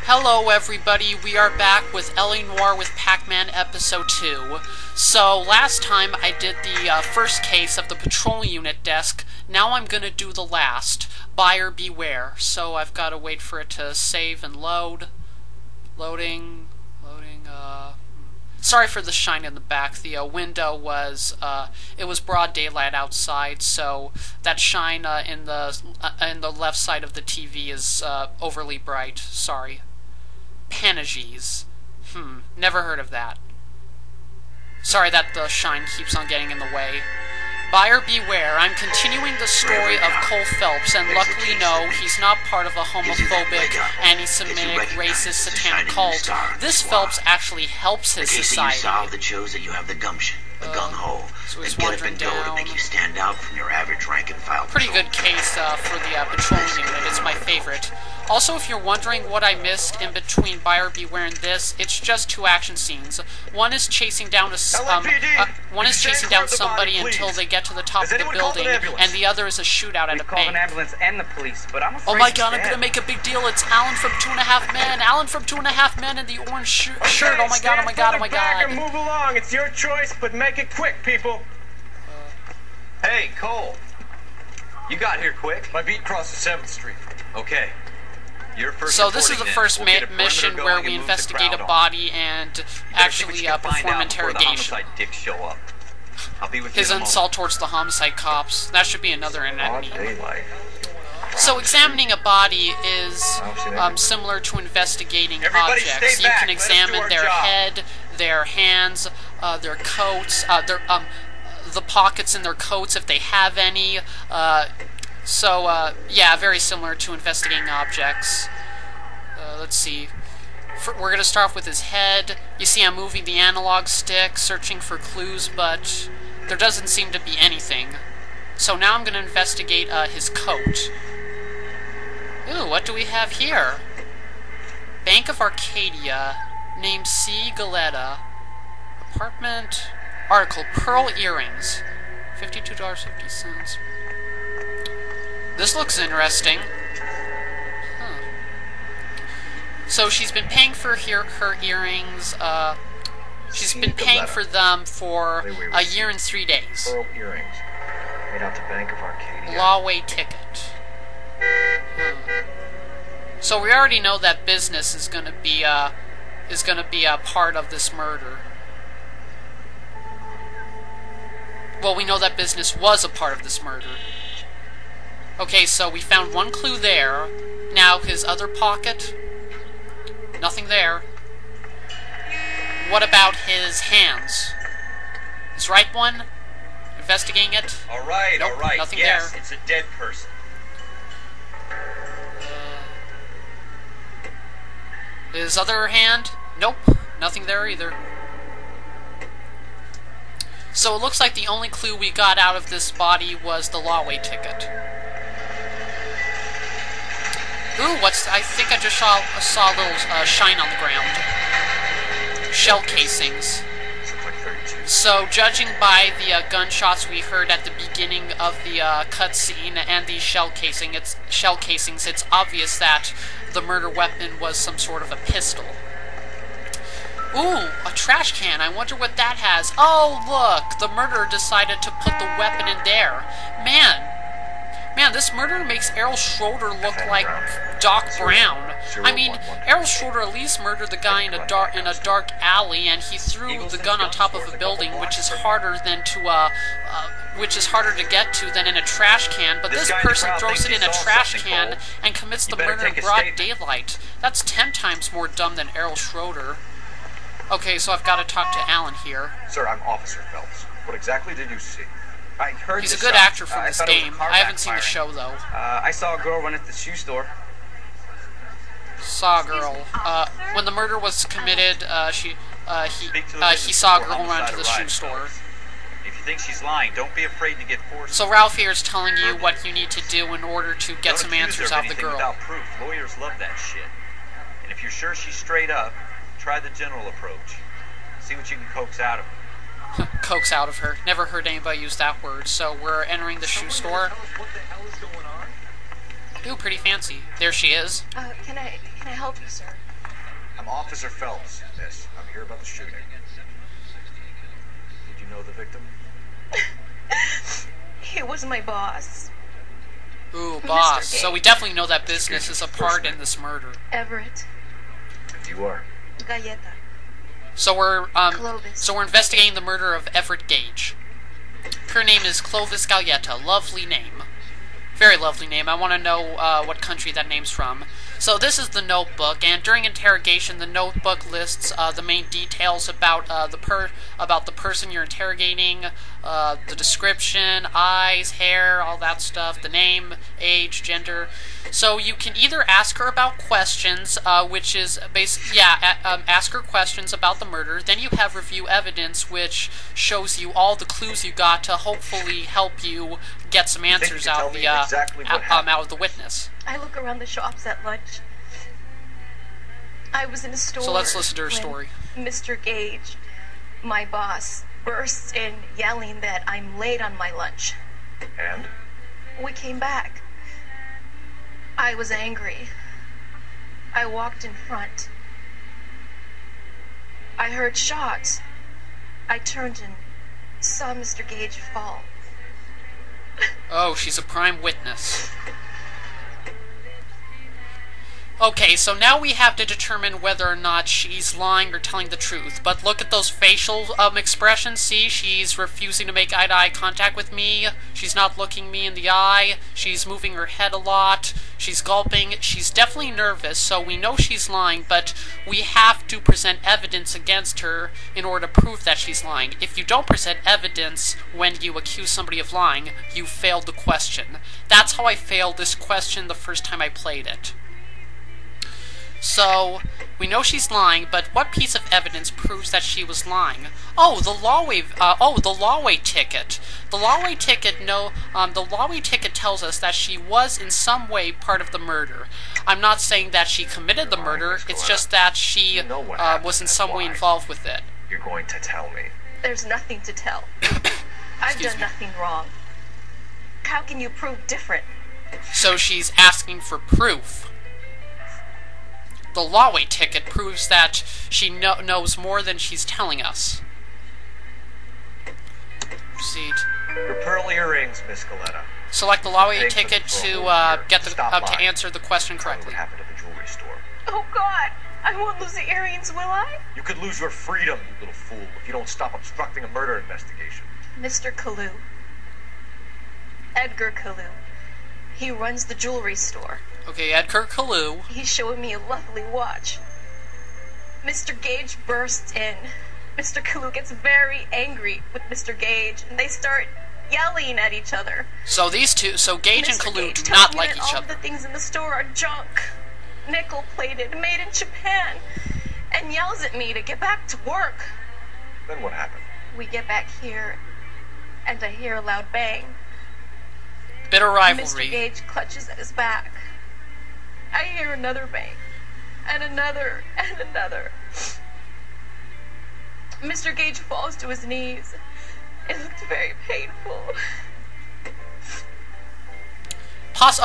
Hello everybody, we are back with Noire with Pacman episode 2. So, last time I did the first case of the patrol unit desk. Now I'm gonna do the last. Buyer beware. So I've gotta wait for it to save and load. Loading, Sorry for the shine in the back. The window was, it was broad daylight outside, so that shine in the left side of the TV is overly bright. Sorry. Panages. Never heard of that. Sorry that the shine keeps on getting in the way. Buyer beware, I'm continuing the story of Cole Phelps, and luckily no, he's not part of a homophobic, anti-Semitic, racist, satanic cult. This Phelps actually helps his society. You solve that shows that you have the gumption, the gung-ho, so he's the get up and go down. to make you stand out from your average rank-and-file. Pretty good case for the patrol unit. It's my favorite. Also, if you're wondering what I missed in between Buyer Beware and this, it's just two action scenes. One is chasing down somebody until they get to the top of the building, and the other is a shootout at a bank. An ambulance and the police, but I'm afraid oh my god, I'm gonna make a big deal. It's Alan from 2.5 Men. Alan from 2.5 Men in the orange shirt. Oh my god, oh my god, oh my god. And move along. It's your choice, but make it quick, people. Hey, Cole. You got here quick. My beat crosses 7th Street. Okay. So this is the first mission where we investigate a body and actually perform interrogation. His insult towards the homicide cops. That should be another enemy. So examining a body is similar to investigating objects. You can examine their head, their hands, their coats, the pockets in their coats if they have any. Yeah, very similar to investigating objects. Let's see. We're going to start off with his head. You see I'm moving the analog stick, searching for clues, but there doesn't seem to be anything. So now I'm going to investigate his coat. Ooh, what do we have here? Bank of Arcadia, named C. Galetta. Apartment, article, pearl earrings. $52.50. This looks interesting. Huh. So she's been paying for her earrings. She's been paying for them for a year and 3 days. Pearl earrings. Made out to Bank of Arcadia. Lawway ticket. So we already know that business is gonna be a part of this murder. Well, we know that business was a part of this murder. Okay, so we found one clue there. Now, his other pocket? Nothing there. What about his hands? His right one? Investigating it? Alright, nope, alright. Nothing yes, there. It's a dead person. His other hand? Nope. Nothing there either. So it looks like the only clue we got out of this body was the lawway ticket. Ooh, I think I just saw a little shine on the ground. Shell casings. So, judging by the gunshots we heard at the beginning of the cutscene and the shell casings, it's obvious that the murder weapon was some sort of a pistol. Ooh, a trash can. I wonder what that has. Oh, look! The murderer decided to put the weapon in there. Man, this murder makes Errol Schroeder look like Doc Brown. I mean, Errol Schroeder at least murdered the guy in a dark alley, and he threw the gun on top of a building, which is harder to get to than in a trash can. But this person throws it in a trash can and commits the murder in broad daylight. That's 10 times more dumb than Errol Schroeder. Okay, so I've got to talk to Alan here. Sir, I'm Officer Phelps. What exactly did you see? I heard He's a good actor for this game. I haven't seen the show, though. I saw a girl run at the shoe store. Saw a girl. When the murder was committed, he saw a girl run to the shoe store. If you think she's lying, don't be afraid to get forced. So Ralph here is telling you what you need to do in order to get some answers out of the girl. Without proof. Lawyers love that shit. And if you're sure she's straight up, try the general approach. See what you can coax out of her. Coax out of her. Never heard anybody use that word. So we're entering the shoe store. Ooh, pretty fancy. There she is. Can I I help you, sir? I'm Officer Phelps, miss. I'm here about the shooting. Did you know the victim? He was my boss. Ooh, boss. Mr. So we definitely know that business is a part in this murder. Everett. And you are? Galleta. So we're Clovis. investigating the murder of Everett Gage. Her name is Clovis Galleta. Lovely name. Very lovely name. I want to know what country that name's from. So this is the notebook, and during interrogation, the notebook lists the main details about the person you're interrogating, the description, eyes, hair, all that stuff, the name, age, gender. So you can either ask her about questions, which is ask her questions about the murder. Then you have review evidence, which shows you all the clues you got to hopefully help you get some answers out of the out of the witness. I look around the shops at lunch. I was in a store. So let's listen to her story. Mr. Gage, my boss, bursts in yelling that I'm late on my lunch. And? We came back. I was angry. I walked in front. I heard shots. I turned and saw Mr. Gage fall. Oh, she's a prime witness. Okay, so now we have to determine whether or not she's lying or telling the truth. But look at those facial expressions. See, she's refusing to make eye-to-eye contact with me. She's not looking me in the eye. She's moving her head a lot. She's gulping. She's definitely nervous, so we know she's lying, but we have to present evidence against her in order to prove that she's lying. If you don't present evidence when you accuse somebody of lying, you failed the question. That's how I failed this question the first time I played it. So, we know she's lying, but what piece of evidence proves that she was lying? Oh, the lawway ticket. The lawway ticket, the lawway ticket tells us that she was in some way part of the murder. I'm not saying that she committed the murder, it's just that she was in some way involved with it. You're going to tell me. There's nothing to tell. I've done nothing wrong. How can you prove different? So she's asking for proof. The lawway ticket proves that she knows more than she's telling us. Proceed. Your pearl earrings, Miss Galleta. Select the lawway ticket to get to answer the question correctly. What happened at the jewelry store? Oh God! I won't lose the earrings, will I? You could lose your freedom, you little fool, if you don't stop obstructing a murder investigation. Mr. Kalu. Edgar Kalu. He runs the jewelry store. Okay, Edgar Kalu. He's showing me a lovely watch. Mr. Gage bursts in. Mr. Kalu gets very angry with Mr. Gage, and they start yelling at each other. So these two, Gage and Mr. Kalu Gage do not tells me like that each all other. the things in the store are junk, nickel-plated, made in Japan, and yells at me to get back to work. Then what happened? We get back here, and I hear a loud bang. Bitter rivalry. Mr. Gage clutches at his back. I hear another bang, and another, and another. Mr. Gage falls to his knees. It looked very painful.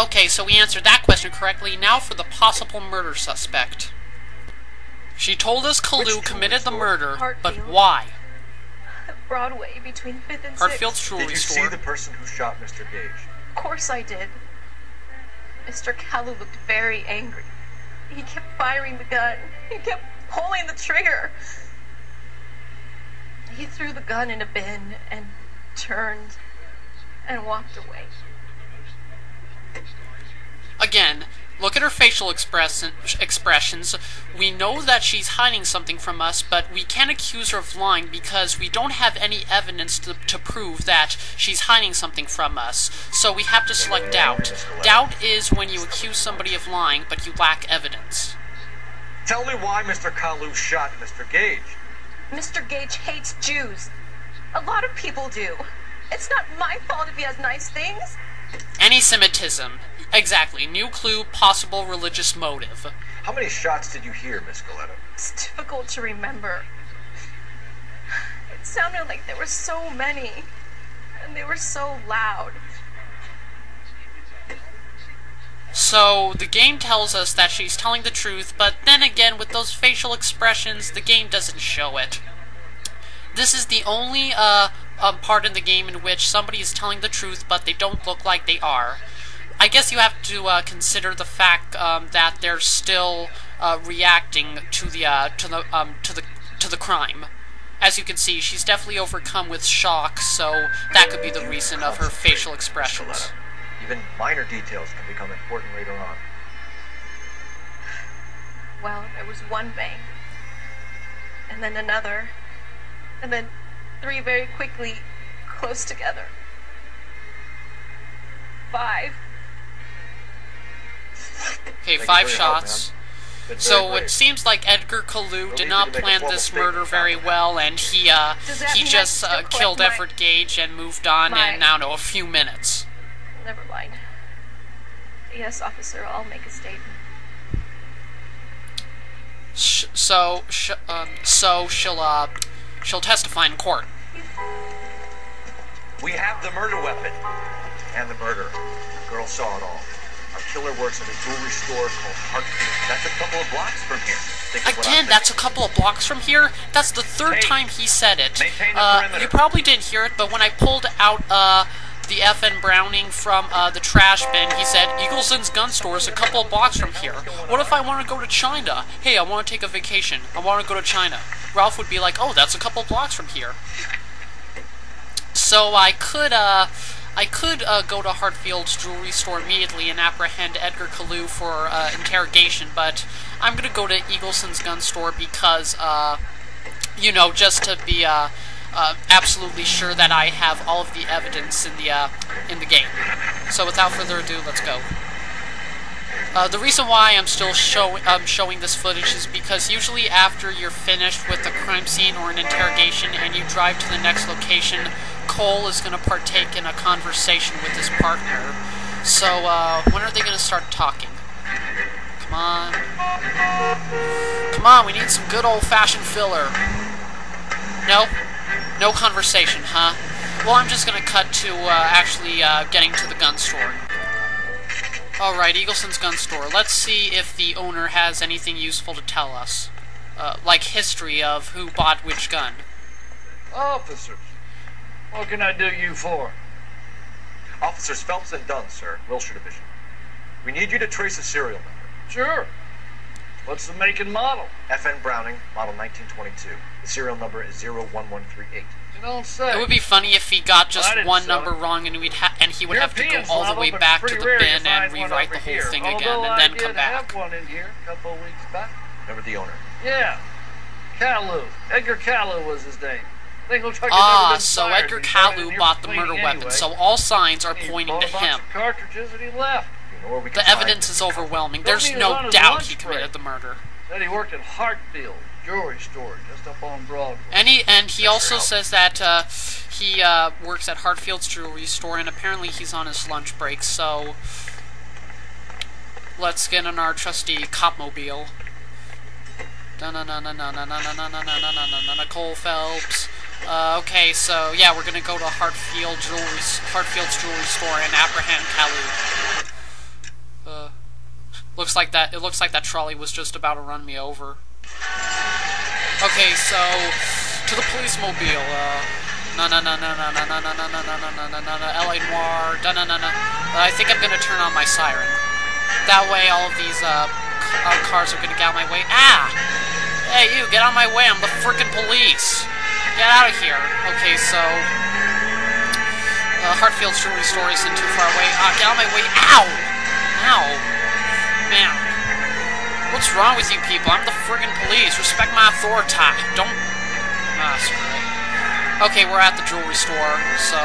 Okay, so we answered that question correctly. Now for the possible murder suspect. She told us Kalu committed the murder, but why? Broadway between 5th and 6th. Hartfield's jewelry Did you store. see the person who shot Mr. Gage? Of course I did. Mr. Kalu looked very angry. He kept firing the gun. He kept pulling the trigger. He threw the gun in a bin and turned and walked away. Again, look at her facial expressions. We know that she's hiding something from us, but we can't accuse her of lying because we don't have any evidence to prove that she's hiding something from us. So we have to select doubt. Doubt is when you accuse somebody of lying, but you lack evidence. Tell me why Mr. Kalu shot Mr. Gage. Mr. Gage hates Jews. A lot of people do. It's not my fault if he has nice things. Anti-Semitism. Exactly. New clue, possible religious motive. How many shots did you hear, Miss Galleta? It's difficult to remember. It sounded like there were so many, and they were so loud. So the game tells us that she's telling the truth, but then again, with those facial expressions, the game doesn't show it. This is the only part in the game in which somebody is telling the truth, but they don't look like they are. I guess you have to consider the fact that they're still reacting to the crime. As you can see, she's definitely overcome with shock, so that could be the reason of her facial expressions. Even minor details can become important later on. Well, there was one bang, and then another, and then 3 very quickly, close together. 5. Okay, 5 shots. So it seems like Edgar Kalu did not plan this murder very well, and he just killed Everett Gage and moved on in, I don't know, a few minutes. Never mind. Yes, officer, I'll make a statement. So she'll testify in court. We have the murder weapon. And the murderer. The girl saw it all. Our killer works at a jewelry store called Hartfield. That's a couple of blocks from here. Again, that's a couple of blocks from here? That's the 3rd time he said it. You probably didn't hear it, but when I pulled out the FN Browning from the trash bin, he said, Eagleson's gun store is a couple of blocks from here. What if I want to go to China? Hey, I want to take a vacation. I want to go to China. Ralph would be like, oh, that's a couple of blocks from here. So I could go to Hartfield's jewelry store immediately and apprehend Edgar Kalu for interrogation, but I'm going to go to Eagleson's gun store because, you know, just to be absolutely sure that I have all of the evidence in the game. So without further ado, let's go. The reason why I'm still showing this footage is because usually after you're finished with a crime scene or an interrogation and you drive to the next location, Cole is going to partake in a conversation with his partner. So, when are they going to start talking? Come on. Come on, we need some good old-fashioned filler. No? No conversation, huh? Well, I'm just going to cut to actually getting to the gun store. Alright, Eagleson's gun store. Let's see if the owner has anything useful to tell us. Like history of who bought which gun. Officers, what can I do you for? Officers Phelps and Dunn, sir, Wilshire Division. We need you to trace a serial number. Sure. What's the make and model? FN Browning, model 1922. The serial number is 01138. You don't say. It would be funny if he got just one sell number it. wrong, and he would have to go Europeans all the model, way but back it's to the pretty rare bin to and find one rewrite the over whole here. thing Although again, and then I come did back. have one in here a couple of weeks back. Remember the owner? Yeah. Kalu. Edgar Kalu was his name. Think looks like so Edgar Kalu bought the murder weapon, so all signs are pointing to him. Cartridges and he left. You know where we can The evidence is overwhelming. There's no doubt he committed the murder. Then he worked at Hartfield jewelry store just up on Broadway. And he also says that he works at Hartfield's jewelry store, and apparently he's on his lunch break. So let's get in our trusty copmobile. Cole Phelps. Okay, so yeah, we're gonna go to Hartfield's jewelry store and apprehend Kalu. It looks like that trolley was just about to run me over. Okay, so to the police mobile. LA Noire. I think I'm gonna turn on my siren. That way, all of these cars are gonna get out of my way. Ah! Hey, you, get out of my way! I'm the frickin' police. Get out of here. Okay, so Hartfield's jewelry store isn't too far away. Get out of my way! Ow! Ow! Man. What's wrong with you people? I'm the friggin' police. Respect my authority. Don't... screw it. Okay, we're at the jewelry store, so...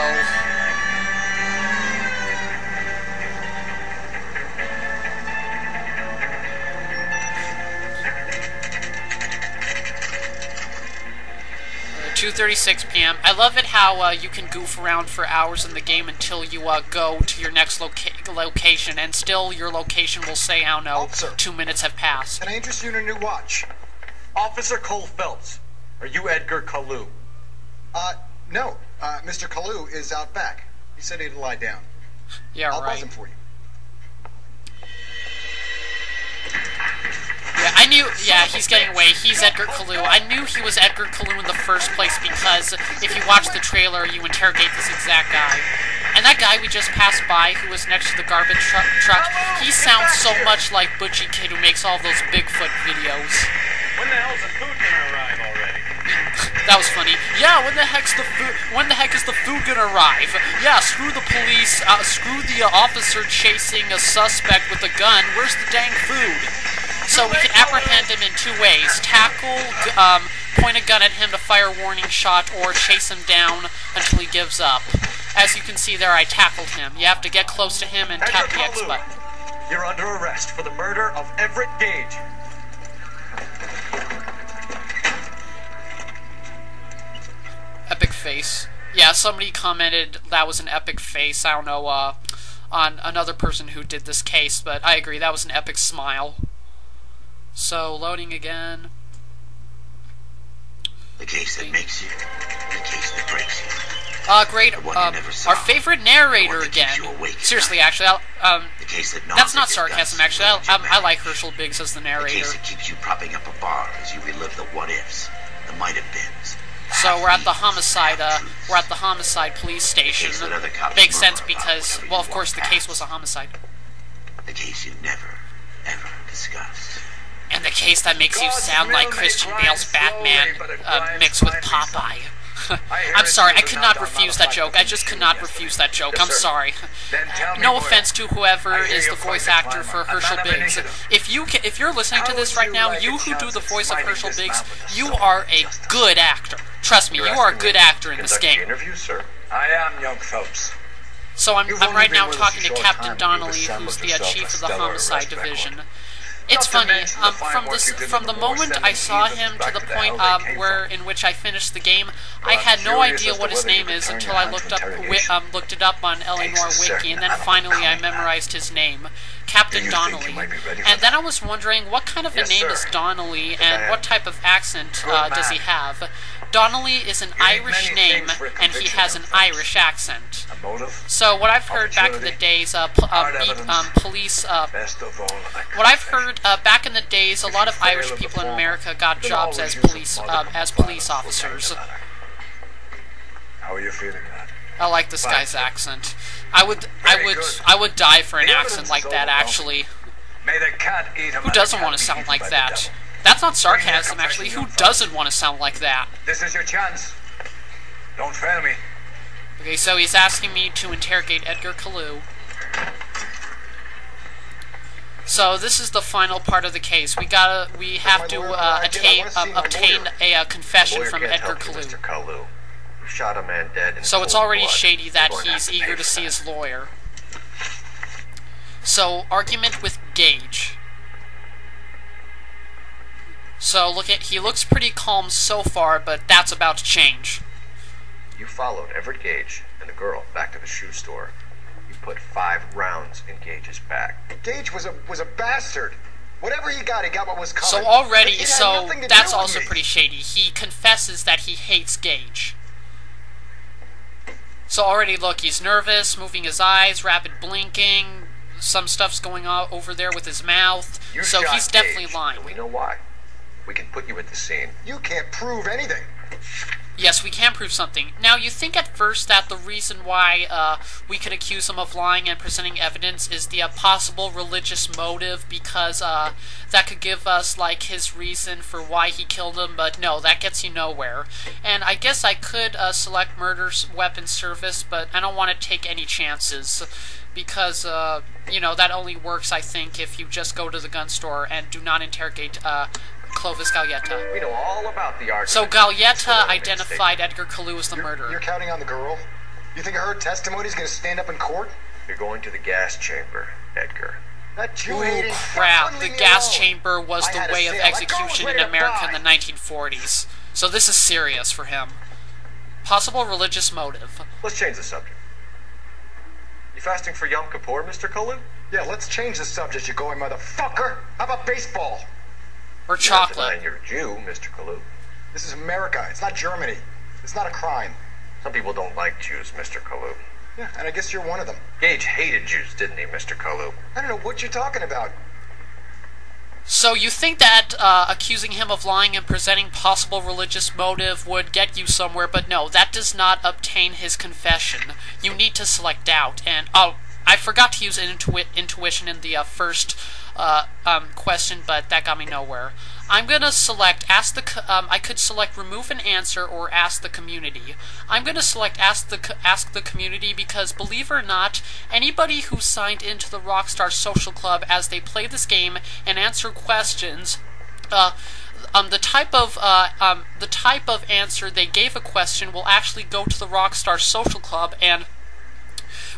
2:36 p.m. I love it how you can goof around for hours in the game until you go to your next location, and still your location will say, I don't know, Officer, 2 minutes have passed. Can I interest you in a new watch? Officer Cole Phelps, are you Edgar Kalu? No. Mr. Kalu is out back. He said he'd lie down. Yeah, I'll right. buzz him for you. knew, yeah, he's getting away. He's Edgar Kalu. I knew he was Edgar Kalu in the first place because if you watch the trailer, you interrogate this exact guy. And that guy we just passed by, who was next to the garbage truck, he sounds so much like Butchie Kid, who makes all those Bigfoot videos. When the hell's the food gonna arrive already? That was funny. Yeah, when the heck is the food gonna arrive? Yeah, screw the police, screw the officer chasing a suspect with a gun. Where's the dang food? So we can apprehend him in two ways: tackle, point a gun at him to fire a warning shot, or chase him down until he gives up. As you can see there, I tackled him. You have to get close to him and tap the X button. You're under arrest for the murder of Everett Gage. Epic face. Yeah, somebody commented that was an epic face. I don't know, on another person who did this case, but I agree, that was an epic smile. So, loading again. The case that makes you, the case that breaks you. Great, our favorite narrator again. Seriously, actually, the case that that's not sarcasm, actually. I like Herschel Biggs as the narrator. The case that keeps you propping up a bar as you relive the what-ifs, the might-have-beens. So we're at the homicide police station. Makes sense because, well, of course, the case was a homicide. The case you never, ever discussed. And the case that makes you sound like Christian Bale's Batman mixed with Popeye. I'm sorry, I could not refuse that joke. I just could not refuse that joke. I'm sorry. No offense to whoever is the voice actor for Herschel Biggs. If you're listening to this right now, you who do the voice of Herschel Biggs, you are a good actor. Trust me, you are a good actor in this game. I am, young Phelps. So I'm right now talking to Captain Donnelly, who's the chief of the homicide division. It's funny, from the moment I saw him to the point in which I finished the game, I had no idea what his name is until I looked it up on LA Noire Wiki, and then finally I memorized his name, Captain Donnelly. And then I was wondering, what kind of a name is Donnelly, and what type of accent does he have? Donnelly is an Irish name, and he has an Irish accent. So what I've heard back in the days, what I've heard back in the days, a lot of Irish people in America got jobs as police officers. How are you feeling, lad? I like this guy's accent. I would die for an accent like that, actually. May the cat eat him. Who doesn't want to sound like that? That's not sarcasm, actually. Who doesn't want to sound like that? This is your chance. Don't fail me. Okay, so he's asking me to interrogate Edgar Kalu. So this is the final part of the case. We have to obtain a confession from Edgar Kalu. Shot a man dead in so it's already shady that he's eager to see his lawyer. So, argument with Gage. So he looks pretty calm so far, but that's about to change. You followed Everett Gage and the girl back to the shoe store. You put 5 rounds in Gage's back. Gage was a bastard. Whatever he got what was coming. So already, that's also pretty shady. He confesses that he hates Gage. So already, look, he's nervous, moving his eyes, rapid blinking, some stuff's going on over there with his mouth, so he's definitely lying. We know why. We can put you at the scene. You can't prove anything. Yes, we can prove something. Now, you think at first that the reason why we can accuse him of lying and presenting evidence is the possible religious motive, because that could give us, like, his reason for why he killed him, but no, that gets you nowhere. And I guess I could select murder weapon service, but I don't want to take any chances, because, you know, that only works, I think, if you just go to the gun store and do not interrogate Clovis Gallietta. We know all about the argument. So Gallietta identified Edgar Kalu as the murderer. You're counting on the girl? You think her testimony is going to stand up in court? You're going to the gas chamber, Edgar. That Jew-hating... crap, the gas chamber was the way of execution in America in the 1940s. So this is serious for him. Possible religious motive. Let's change the subject. You fasting for Yom Kippur, Mr. Kalu? Yeah, let's change the subject, you going motherfucker. How about baseball? Or chocolate. You're a Jew, Mr. Kalu. This is America. It's not Germany. It's not a crime. Some people don't like Jews, Mr. Kalu. Yeah, and I guess you're one of them. Gage hated Jews, didn't he, Mr. Kalu? I don't know what you're talking about. So you think that accusing him of lying and presenting possible religious motive would get you somewhere, but no, that does not obtain his confession. You need to select doubt, and oh, I forgot to use intuition in the first question, but that got me nowhere. I'm gonna select I could select remove an answer or ask the community. I'm gonna select ask the community because, believe it or not, anybody who signed into the Rockstar Social Club as they play this game and answer questions, the type of answer they gave a question will actually go to the Rockstar Social Club, and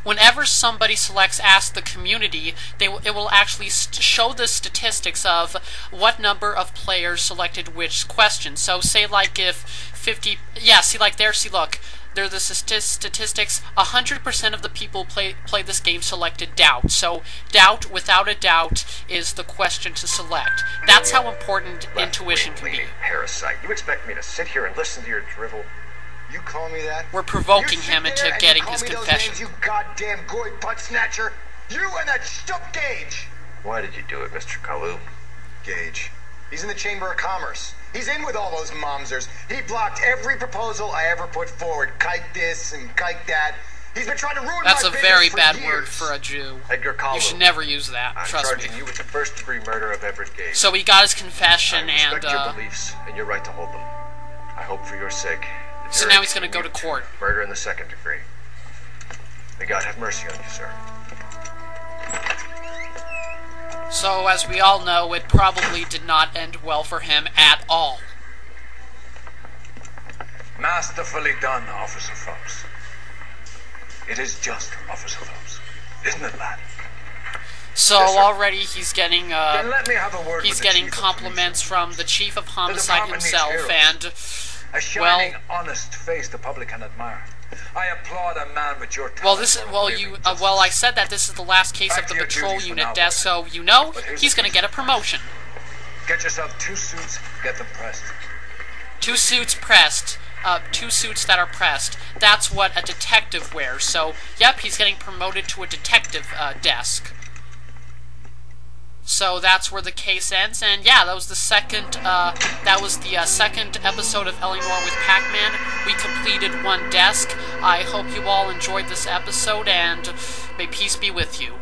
whenever somebody selects Ask the Community, it will actually show the statistics of what number of players selected which question. So say like if 50... Yeah, see like there, see look. There are the statistics. 100% of the people play this game selected doubt. So doubt, without a doubt, is the question to select. That's how important intuition can be. Parasite. You expect me to sit here and listen to your drivel? You call me that? We're provoking him into getting his confession. You goddamn goy butt snatcher! You and that stup Gage! Why did you do it, Mr. Kalu? Gage. He's in the Chamber of Commerce. He's in with all those momsers. He blocked every proposal I ever put forward. Kike this and kike that. He's been trying to ruin That's my a business very for bad years. word for a Jew. Edgar Kalu. You should never use that, I'm trust me. charging you with the first-degree murder of Everett Gage. So he got his confession, I respect and your beliefs and your right to hold them. I hope for your sake. so now he's going to go to court. Murder in the second degree. May God have mercy on you, sir. So, as we all know, it probably did not end well for him at all. Masterfully done, Officer Phelps. It is just, Officer Phelps. Isn't it, lad? So Yes, sir. already he's getting Then let me have a word he's with the getting chief of compliments from the chief of homicide department needs himself, heroes. and A shining, honest face the public can admire. I applaud a man with your talent. well, this is well, I said that this is the last case Back of the to your patrol duties for unit now, desk, boys. so you know But here's he's the going to get a promotion. Get yourself 2 suits, get them pressed. 2 suits pressed. 2 suits that are pressed. That's what a detective wears. So, yep, he's getting promoted to a detective desk. So that's where the case ends, and yeah, that was the second. Second episode of Noire with Pacman. We completed 1 desk. I hope you all enjoyed this episode, and may peace be with you.